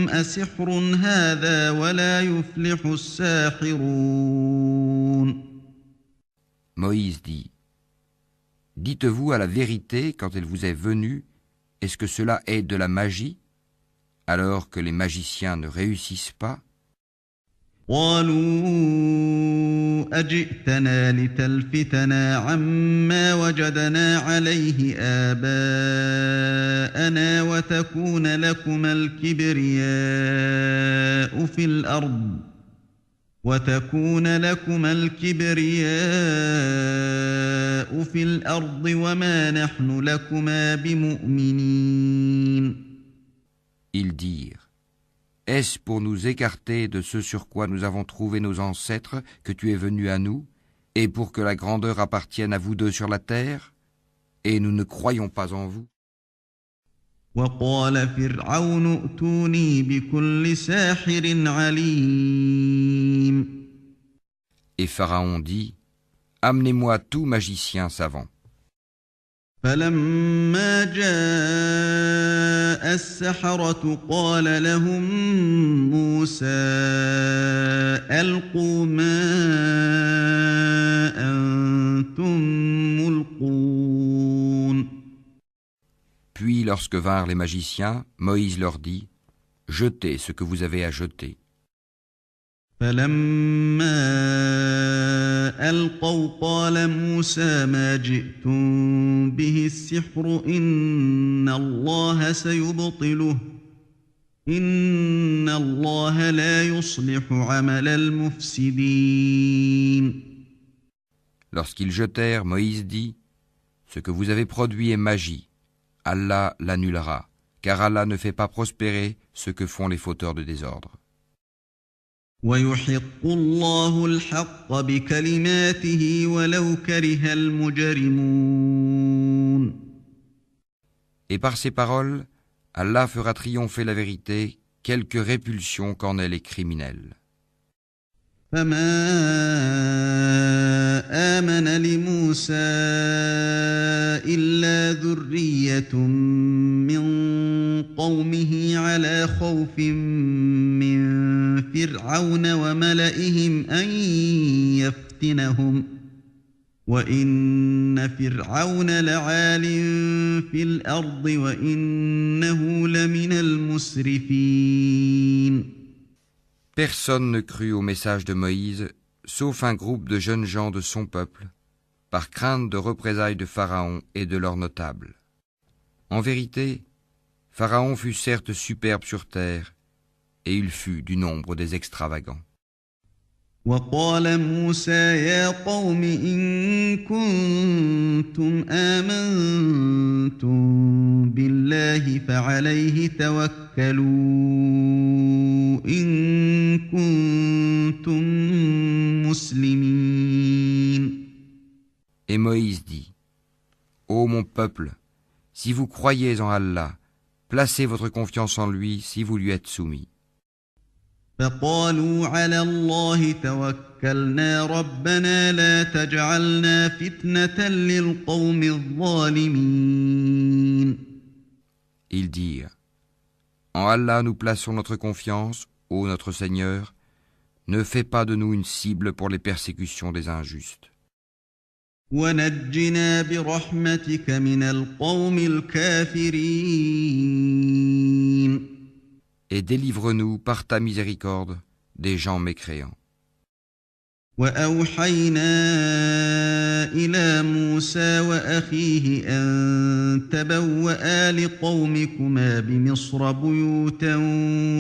أسحر هذا ولا يفلح الساحرون. Moïse dit : dites-vous à la vérité quand elle vous est venue, est-ce que cela est de la magie, alors que les magiciens ne réussissent pas? قالوا أجئتنا لتلفتنا عما وجدنا عليه آباءنا وتكون لكما الكبرياء في الأرض وما نحن لكما بمؤمنين. Ils dirent : est-ce pour nous écarter de ce sur quoi nous avons trouvé nos ancêtres que tu es venu à nous, et pour que la grandeur appartienne à vous deux sur la terre? Et nous ne croyons pas en vous. وقال فرعون ائتوني بكل ساحر عليم. Et Pharaon dit : amenez-moi tout magicien savant. فلما جاء السحرة قال لهم موسى ألقوا ما أنتم ملقون. Puis lorsque vinrent les magiciens, Moïse leur dit : jetez ce que vous avez à jeter. فلما ألقوا قال موسى ما جئتم به السحر إن الله سيبطله إن الله لا يصلح عمل المفسدين. Lorsqu'ils jetèrent, Moïse dit : ce que vous avez produit est magie. Allah l'annulera, car Allah ne fait pas prospérer ce que font les fauteurs de désordre. ويحق الله الحق بكلماته ولو كره المجرمون. Et par ces paroles, Allah fera triompher la vérité, quelque répulsion qu'en ait les criminels. فما آمن لموسى إلا ذرية من قومه على خوف من فرعون وملئهم أن يفتنهم وإن فرعون لعال في الأرض وإنه لمن المسرفين. Personne ne crut au message de Moïse, sauf un groupe de jeunes gens de son peuple, par crainte de représailles de Pharaon et de leurs notables. En vérité, Pharaon fut certes superbe sur terre, et il fut du nombre des extravagants. وقال موسى يا قوم إن كنتم آمنتم بالله فعليه توكلوا إن كنتم مسلمين. Et Moïse dit, Ô mon peuple, si vous croyez en Allah, placez votre confiance en lui si vous lui êtes soumis. فقالوا على الله توكلنا ربنا لا تجعلنا فتنة للقوم الظالمين. Ils dirent, En Allah nous plaçons notre confiance, ô notre Seigneur, ne fais pas de nous une cible pour les persécutions des injustes. ونجنا برحمتك من القوم الكافرين. Et délivre-nous par ta miséricorde des gens mécréants. وأوحينا إلى موسى وأخيه أن تبوأ لقومكما بمصر بيوتا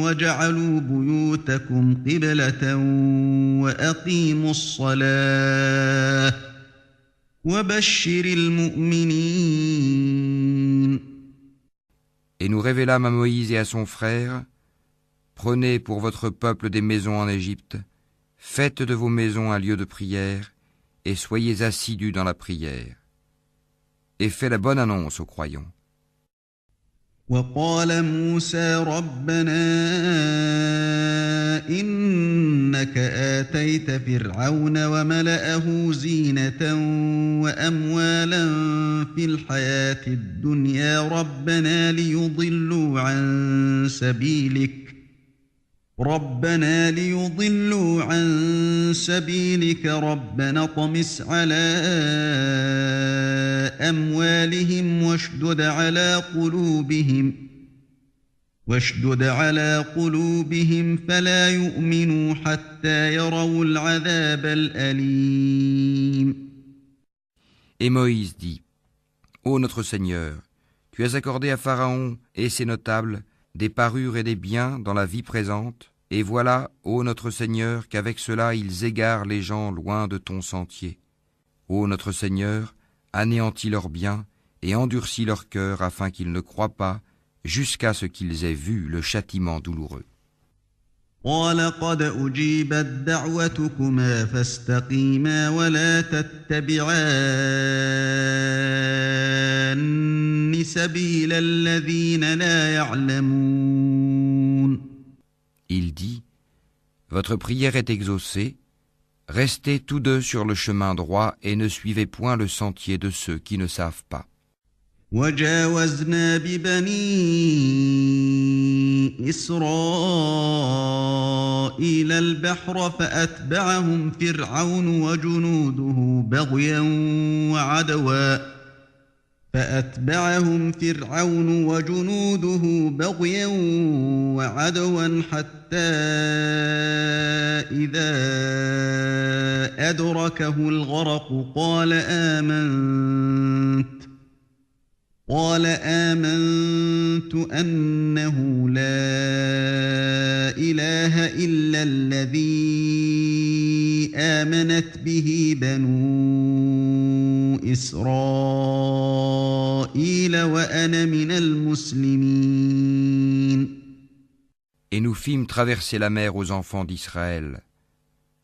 وجعلوا بيوتكم قبلة وأقيموا الصلاة وبشر المؤمنين. Et nous révélâmes à Moïse et à son frère, Prenez pour votre peuple des maisons en Égypte, faites de vos maisons un lieu de prière, et soyez assidus dans la prière. Et fais la bonne annonce aux croyants. وقال موسى ربنا إنك آتيت فرعون وملأه زينة وأموالا في الحياة الدنيا ربنا ليضلوا عن سبيلك ربنا اطمس على أموالهم واشدد على قلوبهم فلا يؤمنوا حتى يروا العذاب الأليم. Et Moïse dit, Ô notre Seigneur, tu as accordé à Pharaon et ses notables des parures et des biens dans la vie présente, et voilà, ô notre Seigneur, qu'avec cela ils égarent les gens loin de ton sentier. Ô notre Seigneur, anéantis leurs biens et endurcis leur cœur afin qu'ils ne croient pas jusqu'à ce qu'ils aient vu le châtiment douloureux. قال قد أجيبت دعوتكما فاستقيما ولا تتبعان سبيل الذين لا يعلمون. Il dit, Votre prière est exaucée, restez tous deux sur le chemin droit et ne suivez point le sentier de ceux qui ne savent pas. وجاوزنا ببني إسرائيل البحر فأتبعهم فرعون وجنوده بغيا وعدوا حتى إذا أدركه الغرق قال آمنت أنه لا إله إلا الذي آمنت به بنو إسرائيل وأنا من المسلمين. Et nous fîmes traverser la mer aux enfants d'Israël.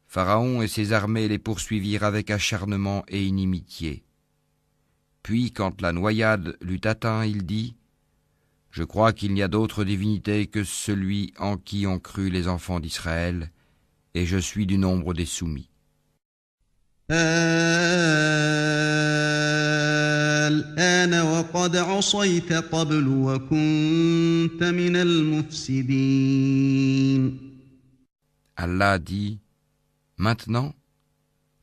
Pharaon et ses armées les poursuivirent avec acharnement et inimitié. Puis, quand la noyade l'eut atteint, il dit : Je crois qu'il n'y a d'autre divinité que celui en qui ont cru les enfants d'Israël, et je suis du nombre des soumis. الآن وقد عصيت قبل وكنت من المفسدين. Allah dit : Maintenant,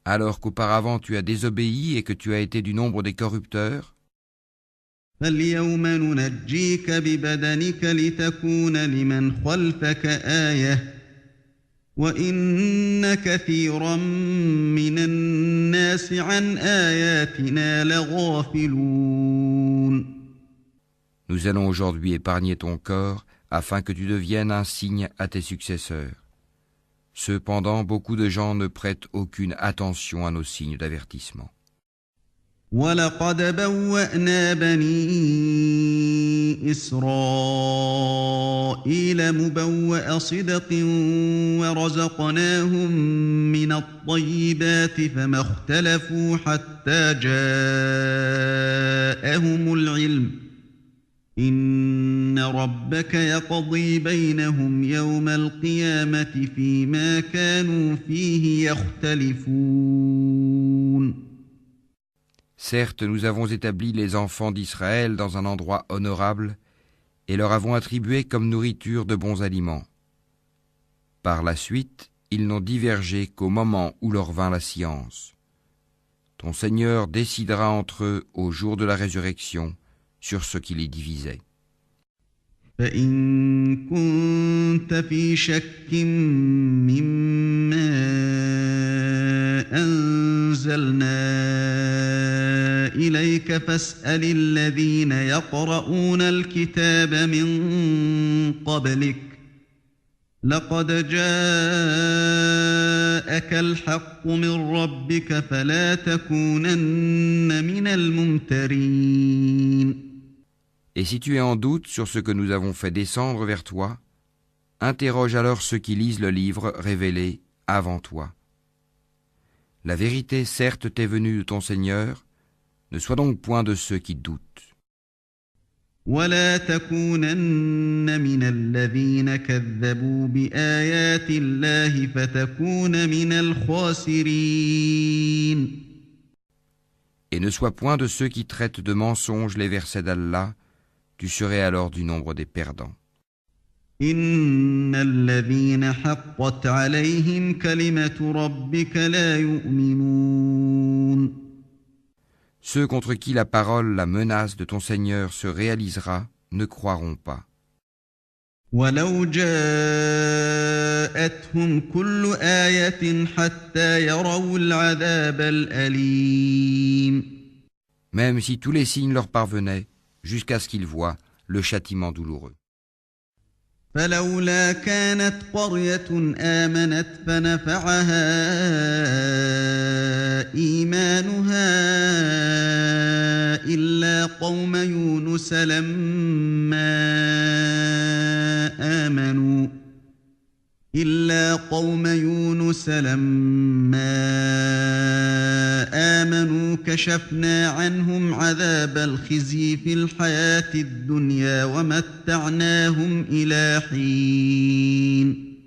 alors qu'auparavant tu as désobéi et que tu as été du nombre des corrupteurs, فاليوم ننجيك ببدنك لتكون لمن خلفك آية وإن كثيرا من الناس عن آياتنا لغافلون. nous allons aujourd'hui épargner ton corps afin que tu deviennes un signe à tes successeurs. Cependant, beaucoup de gens ne prêtent aucune attention à nos signes d'avertissement. وَلَقَدْ بَوَّأْنَا بَنِي إِسْرَائِيلَ مُبَوَّأَ صِدْقٍ وَرَزَقْنَاهُم مِّنَ الطَّيِّبَاتِ فَمَا اخْتَلَفُوا حَتَّىٰ جَاءَهُمُ الْعِلْمُ إِنَّ رَبَّكَ يَقْضِي بَيْنَهُمْ يَوْمَ الْقِيَامَةِ فِيمَا كَانُوا فِيهِ يَخْتَلِفُونَ. Certes, nous avons établi les enfants d'Israël dans un endroit honorable et leur avons attribué comme nourriture de bons aliments. Par la suite, ils n'ont divergé qu'au moment où leur vint la science. Ton Seigneur décidera entre eux au jour de la résurrection sur ce qui les divisait. فَإِن كُنتَ فِي شَكٍّ مِّمَّا أَنزَلْنَا إِلَيْكَ فَاسْأَلِ الَّذِينَ يَقْرَؤُونَ الْكِتَابَ مِن قَبْلِكَ لَقَدْ جَاءَكَ الْحَقُّ مِن رَّبِّكَ فَلَا تَكُونَنَّ مِنَ الْمُمْتَرِينَ. Et si tu es en doute sur ce que nous avons fait descendre vers toi, interroge alors ceux qui lisent le livre révélé avant toi. La vérité certes t'est venue de ton Seigneur, ne sois donc point de ceux qui doutent. وَلَا تَكُونَنَّ مِنَ الَّذِينَ كَذَّبُوا بِآيَاتِ اللَّهِ فَتَكُونَ مِنَ الْخَاسِرِينَ. Et ne sois point de ceux qui traitent de mensonges les versets d'Allah, tu serais alors du nombre des perdants. إِنَّ الَّذِينَ حَقَّتْ عَلَيْهِمْ كَلِمَةُ رَبِّكَ لَا يُؤْمِنُونَ. Ceux contre qui la parole, la menace de ton Seigneur se réalisera, ne croiront pas. وَلَوْ جَاءَتْهُمْ كُلُّ آيَةٍ حَتَّى يَرَوْا الْعَذَابَ الْأَلِيمَ. Même si tous les signes leur parvenaient, jusqu'à ce qu'ils voient le châtiment douloureux. فلولا كانت قرية آمنت فنفعها إيمانها إلا قوم يونس لما آمنوا كشفنا عنهم عذاب الخزي في الحياة الدنيا ومتعناهم إلى حين.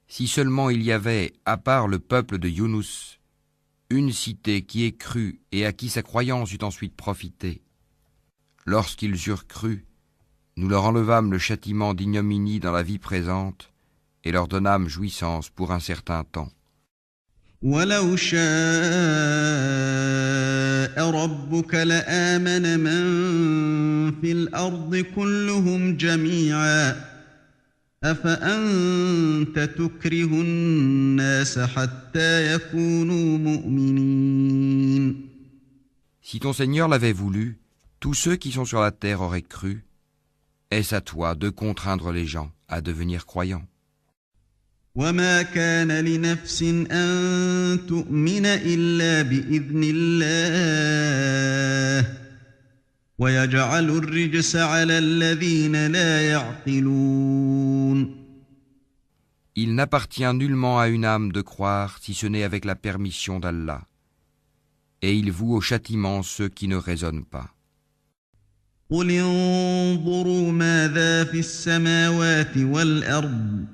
Si seulement il y avait, à part le peuple de Younous, une cité qui ait cru et à qui sa croyance eut ensuite profité. Lorsqu'ils eurent cru, nous leur enlevâmes le châtiment d'ignominie dans la vie présente et leur donnâmes jouissance pour un certain temps. وَلَوْ شَاءَ رَبُّكَ لَآمَنَ مَن فِي الْأَرْضِ كُلُّهُمْ جَمِيعًا أَفَأَنتَ تُكْرِهُ النَّاسَ حَتَّى يَكُونُوا مُؤْمِنِينَ. Si ton Seigneur l'avait voulu, tous ceux qui sont sur la terre auraient cru. Est-ce à toi de contraindre les gens à devenir croyants? وَمَا كَانَ لِنَفْسٍ أَن تُؤْمِنَ إِلَّا بِإِذْنِ اللَّهِ ويجعل الرجس على الذين لا يعقلون. Il n'appartient nullement à une âme de croire si ce n'est avec la permission d'Allah. Et il voue au châtiment ceux qui ne raisonnent pas. قل انظروا ماذا في السماوات والأرض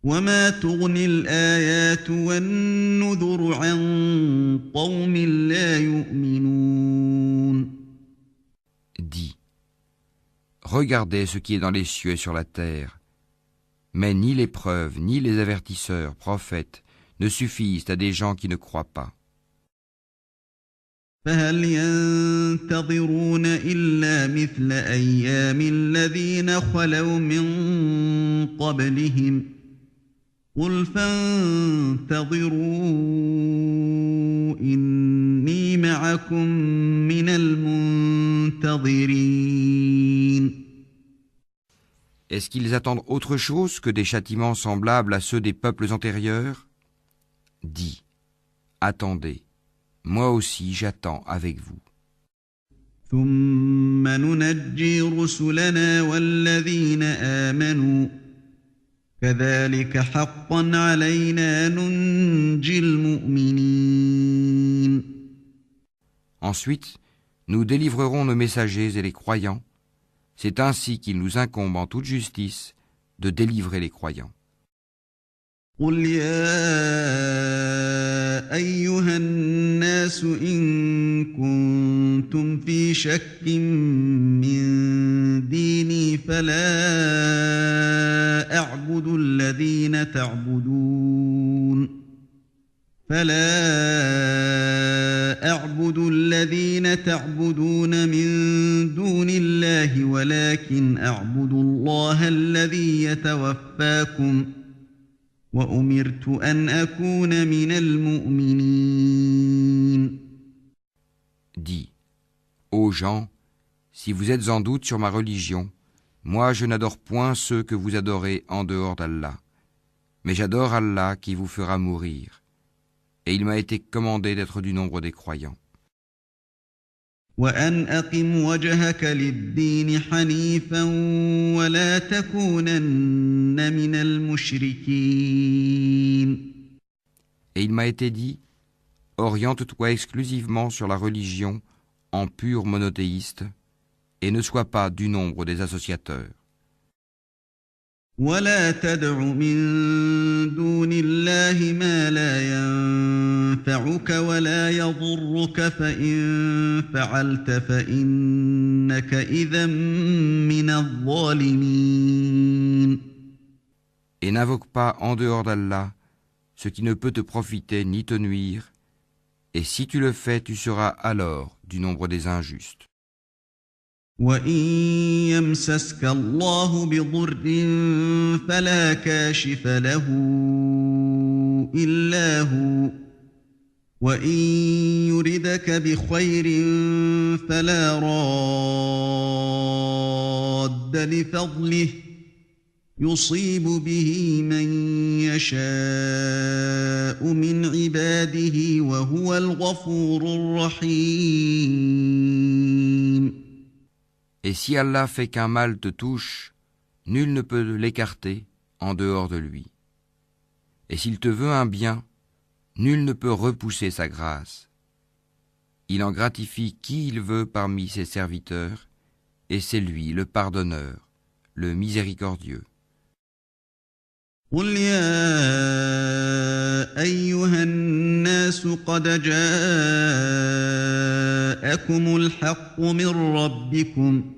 وما تغني الآيات والنذر عن قوم لا يؤمنون. Dis, regardez ce qui est dans les cieux et sur la terre, mais ni les preuves, ni les avertisseurs, prophètes, ne suffisent à des gens qui ne croient pas. فهل ينتظرون إلا مثل أيام الذين خلوا من قبلهم قل فانتظروا إني معكم من المنتظرين. Est-ce qu'ils attendent autre chose que des châtiments semblables à ceux des peuples antérieurs? Dis, attendez, moi aussi j'attends avec vous. ثم ننجي رسلنا والذين آمنوا كذلك حقا علينا ننجي المؤمنين. Ensuite, nous délivrerons nos messagers et les croyants. C'est ainsi qu'il nous incombe en toute justice de délivrer les croyants. قل يا أيها الناس إن كنتم في شك من ديني فلا أعبد الذين تعبدون من دون الله ولكن أعبد الله الذي يتوفاكم وأمرت أن أكون من المؤمنين. Dis, ô gens, si vous êtes en doute sur ma religion, moi je n'adore point ceux que vous adorez en dehors d'Allah, mais j'adore Allah qui vous fera mourir, et il m'a été commandé d'être du nombre des croyants. وأن أقم وجهك للدين حنيفا ولا تكونن من المشركين. Et il m'a été dit, oriente-toi exclusivement sur la religion en pur monothéiste, et ne sois pas du nombre des associateurs. ولا تدع من دون الله ما لا ينفعك ولا يضرك فإن فعلت فإنك إذا من الظالمين. Et n'invoque pas en dehors d'Allah ce qui ne peut te profiter ni te nuire, et si tu le fais, tu seras alors du nombre des injustes. وَإِن يَمْسَسْكَ اللَّهُ بِضُرٍّ فَلَا كَاشِفَ لَهُ إِلَّا هُوَ وَإِن يُرِدْكَ بِخَيْرٍ فَلَا رَادَّ لِفَضْلِهِ يُصِيبُ بِهِ مَن يَشَاءُ مِنْ عِبَادِهِ وَهُوَ الْغَفُورُ الرَّحِيمُ. Et si Allah fait qu'un mal te touche, nul ne peut l'écarter en dehors de lui. Et s'il te veut un bien, nul ne peut repousser sa grâce. Il en gratifie qui il veut parmi ses serviteurs, et c'est lui le pardonneur, le miséricordieux. قل يا أيها الناس قد جاءكم الحق من ربكم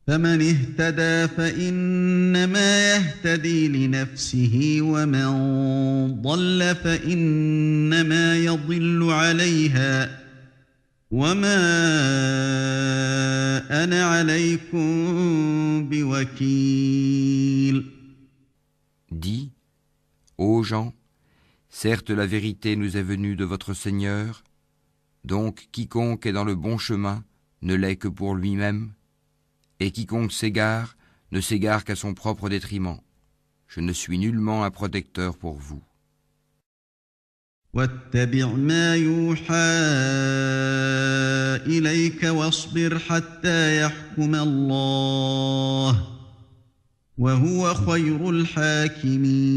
فمن اهتدى فإنما يهتدي لنفسه ومن ضل فإنما يضل عليها وما أنا عليكم بوكيل. Dis, ô gens, certes la vérité nous est venue de votre Seigneur, donc quiconque est dans le bon chemin ne l'est que pour lui-même, et quiconque s'égare ne s'égare qu'à son propre détriment. Je ne suis nullement un protecteur pour vous. واتبع ما يوحى إليك واصبر حتى يحكم الله وهو خير الحاكمين.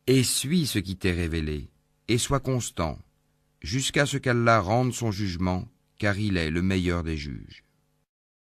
Et suis ce qui t'est révélé, et sois constant, jusqu'à ce qu'Allah rende son jugement, car il est le meilleur des juges.